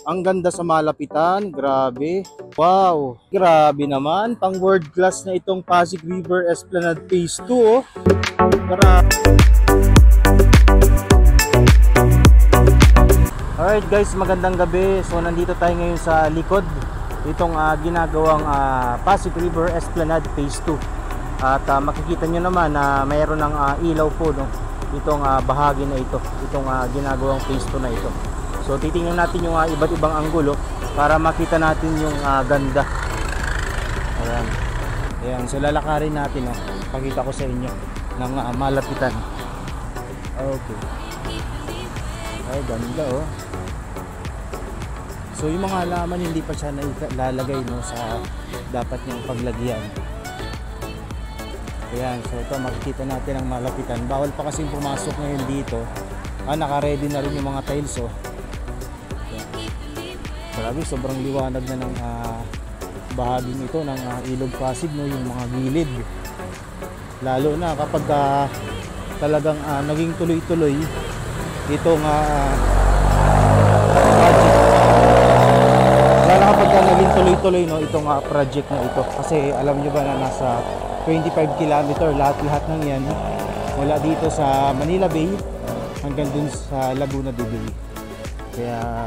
Ang ganda sa malapitan, grabe. Wow, grabe naman. Pang world class na itong Pasig River Esplanade Phase 2, oh. Alright guys, magandang gabi. So nandito tayo ngayon sa likod itong ginagawang Pasig River Esplanade Phase 2. At makikita nyo naman na mayroon ng ilaw po, no? Itong bahagi na ito, itong ginagawang Phase 2 na ito. So titingnan natin yung iba't ibang anggulo para makita natin yung ganda. Ayan. Ayan, so lalakarin natin, no? Pakita ko sa inyo ng malapitan. Okay. Ay, ganda, oh. So yung mga halaman hindi pa siya nailalagay, no, sa dapat niyang paglagyan. Ayan, so ito makikita natin ang malapitan. Bawal pa kasing pumasok ngayon dito. Naka-ready na rin yung mga tiles, oh. Ayan. Grabe, sobrang liwanag na ng bahaging ito ng Ilog Pasig, no, yung mga gilid. Lalo na kapag talagang naging tuloy-tuloy itong project. Lalo kapag naging tuloy-tuloy, no, itong project na ito. Kasi alam nyo ba na nasa 25 km lahat ng yan mula dito sa Manila Bay hanggang dun sa Laguna de Bay. Kaya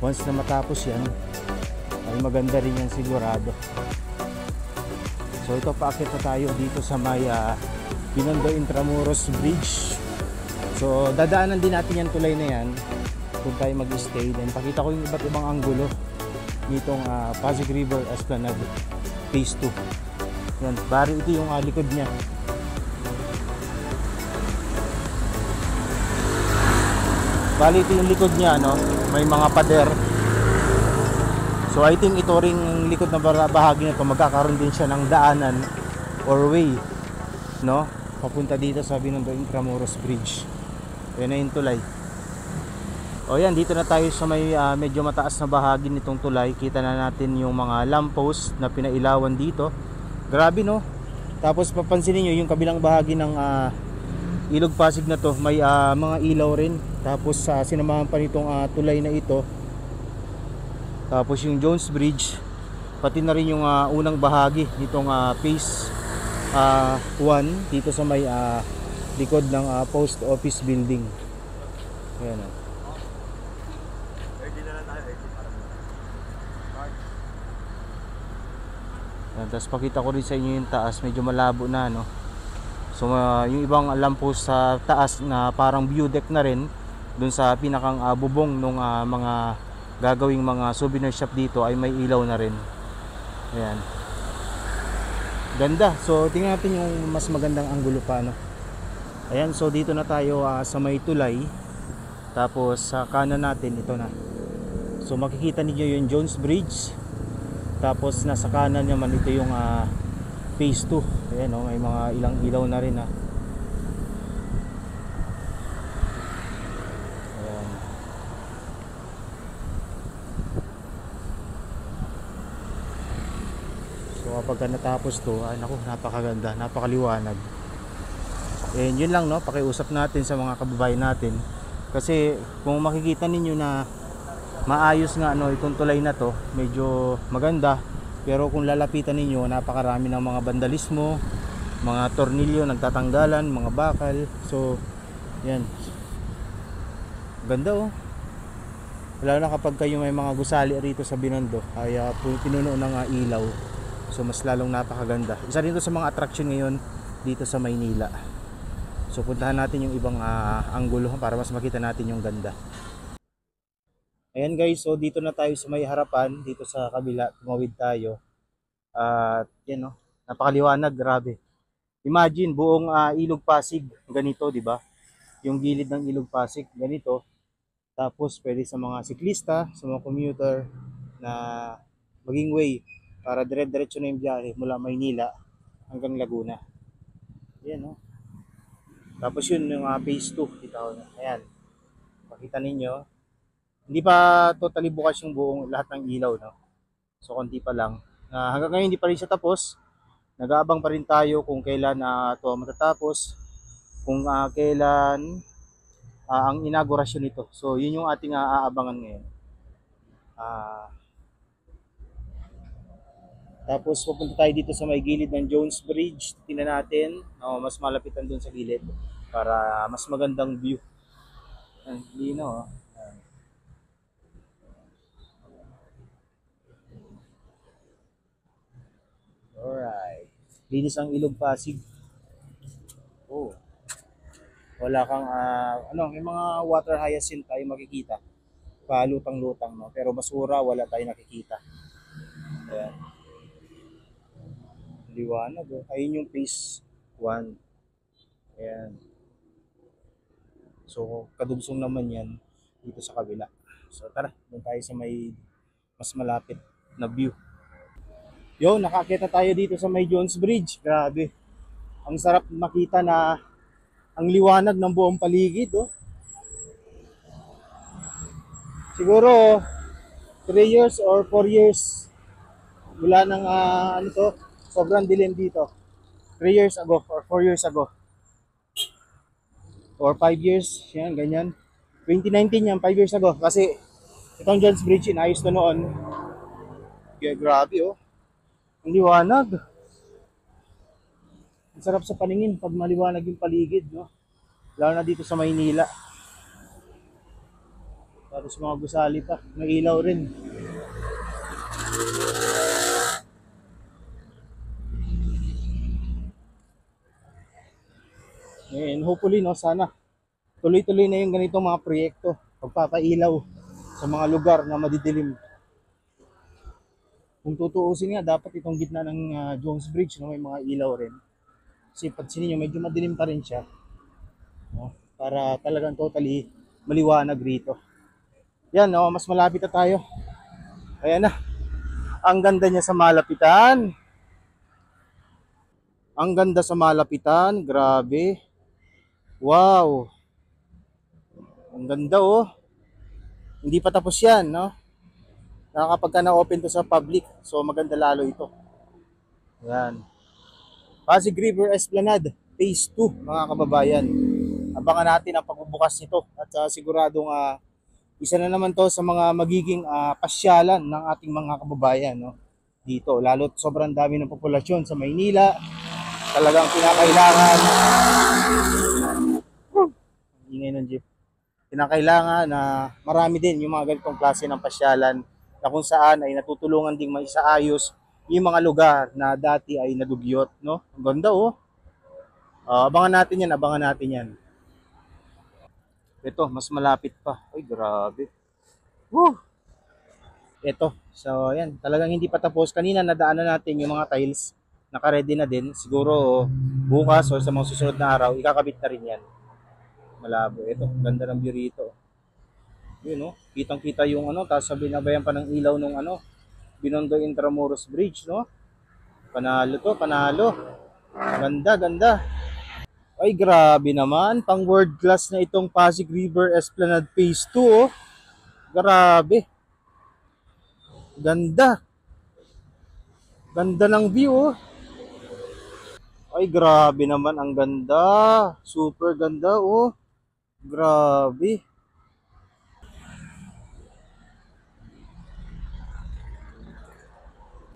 once na matapos yan ay maganda rin yan sigurado. So ito, paakyat na tayo dito sa may Binondo Intramuros Bridge. So dadaanan din natin yan tulay na yan kung tayo mag-stay. Then pakita ko yung iba't ibang anggulo nitong Pasig River Esplanade Phase 2. Yan, bari ito yung likod niya. Bali ito yung likod niya, no? May mga pader. So I think ito ring likod na bahagi na ito, magkakaroon din siya ng daanan or way, no? Papunta dito sa Binondo Intramuros Bridge. Yan na yung tulay. O yan, dito na tayo sa may medyo mataas na bahagi nitong tulay. Kita na natin yung mga lamppost na pinailawan dito. Grabe, no? Tapos papansinin nyo yung kabilang bahagi ng Ilog Pasig na to, may mga ilaw rin. Tapos sinamahan pa nitong tulay na ito. Tapos yung Jones Bridge, pati na rin yung unang bahagi nitong Phase 1 dito sa may likod ng post office building. Ayan, o. Tapos pakita ko rin sa inyo yung taas, medyo malabo na, no? So yung ibang lamppost sa taas na parang view deck na rin dun sa pinakang bubong nung mga gagawing mga souvenir shop dito ay may ilaw na rin. Ayan, ganda. So tingnan natin yung mas magandang anggulo pa, no? Ayan, so dito na tayo sa may tulay. Tapos sa kanan natin ito na. So makikita niyo yung Jones Bridge. Tapos nasa kanan naman ito yung Phase 2. Ayan, oh, may mga ilang ilaw na rin, Ayan. So kapag natapos to, ay naku, napakaganda, napakaliwanag. And yun lang, no, pakiusap natin sa mga kababayan natin. Kasi kung makikita ninyo na maayos nga, no, itong tulay na to, medyo maganda. Pero kung lalapitan ninyo, napakarami ng mga vandalismo, mga tornilyo nagtatanggalan, mga bakal. So yan, ganda, oh. Lalo na kapag kayo may mga gusali rito sa Binondo ay pinuno ng ilaw. So mas lalong napakaganda. Isa rin to sa mga attraction ngayon dito sa Maynila. So puntahan natin yung ibang anggulo para mas makita natin yung ganda. Ayan guys, so dito na tayo sa may harapan, dito sa kabila, tumawid tayo. At yan, no, napakaliwanag, grabe. Imagine buong Ilog Pasig ganito, 'di ba? Yung gilid ng Ilog Pasig ganito. Tapos pwede sa mga siklista, sa mga commuter na maging way para dire-diretso na yung biyahe mula Maynila hanggang Laguna. Ayan, no. Tapos yun yung Phase 2, kita ko na. Ayan. Makita ninyo. Hindi pa totally bukas yung buong lahat ng ilaw, no? So konti pa lang. Hanggang ngayon hindi pa rin siya tapos. Nag-aabang pa rin tayo kung kailan ito matatapos, kung kailan ang inaugurasyon nito. So yun yung ating aabangan ngayon. Ah, Tapos pupunta tayo dito sa may gilid ng Jones Bridge. Tingnan natin, mas malapitan doon sa gilid para mas magandang view. Ang lino, oh. Alright. Linis ang Ilog Pasig. Oh, wala kang may mga water hyacinth tayo makikita. Palutang-lutang, no? Pero basura wala tayong nakikita. Ayan. Liwanag, oh. Ayun yung phase 1. Ayan. So, kadugsong naman yan dito sa kabila. So, tara, doon tayo sa may mas malapit na view. Yo, nakakita tayo dito sa may Jones Bridge. Grabe. Ang sarap makita na ang liwanag ng buong paligid, oh. Siguro 3 years or 4 years wala nang sobrang dilim dito. 3 years ago or 4 years ago or 5 years, yan, ganyan. 2019 yan, 5 years ago. Kasi itong Jones Bridge, inayos na noon. Kaya grabe, oh. Ang liwanag. Ang sarap sa paningin pag maliwanag yung paligid, no? Lalo na dito sa Maynila. Tapos mga gusali pa, may ilaw rin. And hopefully, no, sana tuloy-tuloy na yung ganitong mga proyekto, pagpapailaw sa mga lugar na madidilim. Kung tutuusin nga, dapat itong gitna ng Jones Bridge, no, may mga ilaw rin. Kasi pansinin nyo, medyo madilim pa rin siya, no, para talagang totally maliwanag rito. Yan, no, mas malapit na tayo. Ayan na. Ang ganda niya sa malapitan. Ang ganda sa malapitan. Grabe. Wow. Ang ganda, oh. Hindi pa tapos yan, no? Kapag ka na-open to sa public, so maganda lalo ito. Yan. Pasig River Esplanade, Phase 2, mga kababayan. Abangan natin ang pagbubukas nito at siguradong isa na naman to sa mga magiging pasyalan ng ating mga kababayan, no? Dito, lalo't sobrang dami ng populasyon sa Maynila. Talagang kinakailangan ingay ng jeep. Kinakailangan na marami din yung mga ganitong klase ng pasyalan na kung saan ay natutulungan ding maisaayos yung mga lugar na dati ay nadugyot, no? Ang ganda, oh. Abangan natin yan, abangan natin yan. Ito, mas malapit pa. Ay, grabe. Woo! Ito, so yan, talagang hindi pa tapos. Kanina nadaanan natin yung mga tiles, naka-ready na din. Siguro bukas o sa mga susunod na araw, ikakabit na rin yan. Malabo. Ito, ganda ng view rito. Yun, no? Kitang-kita yung tapos binabayan pa ng ilaw nung Binondo Intramuros Bridge, no? Panalo to, panalo. Ganda, ganda. Ay, grabe naman. Pang world class na itong Pasig River Esplanade Phase 2, oh. Grabe. Ganda. Ganda ng view, oh. Ay, grabe naman. Ang ganda. Super ganda, oh. Grabe.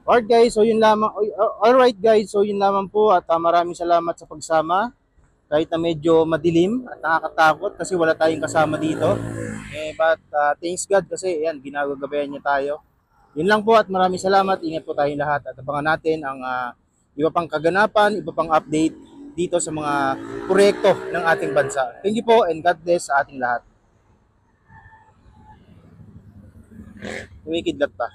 Alright guys, so yun lamang po at maraming salamat sa pagsama. Kahit na medyo madilim at nakakatakot kasi wala tayong kasama dito. But thanks God kasi yan, ginagagabayan niya tayo. Yun lang po at maraming salamat. Ingat po tayong lahat at abangan natin ang iba pang kaganapan, iba pang update dito sa mga proyekto ng ating bansa. Thank you po and God bless sa ating lahat. Kumikidlat pa.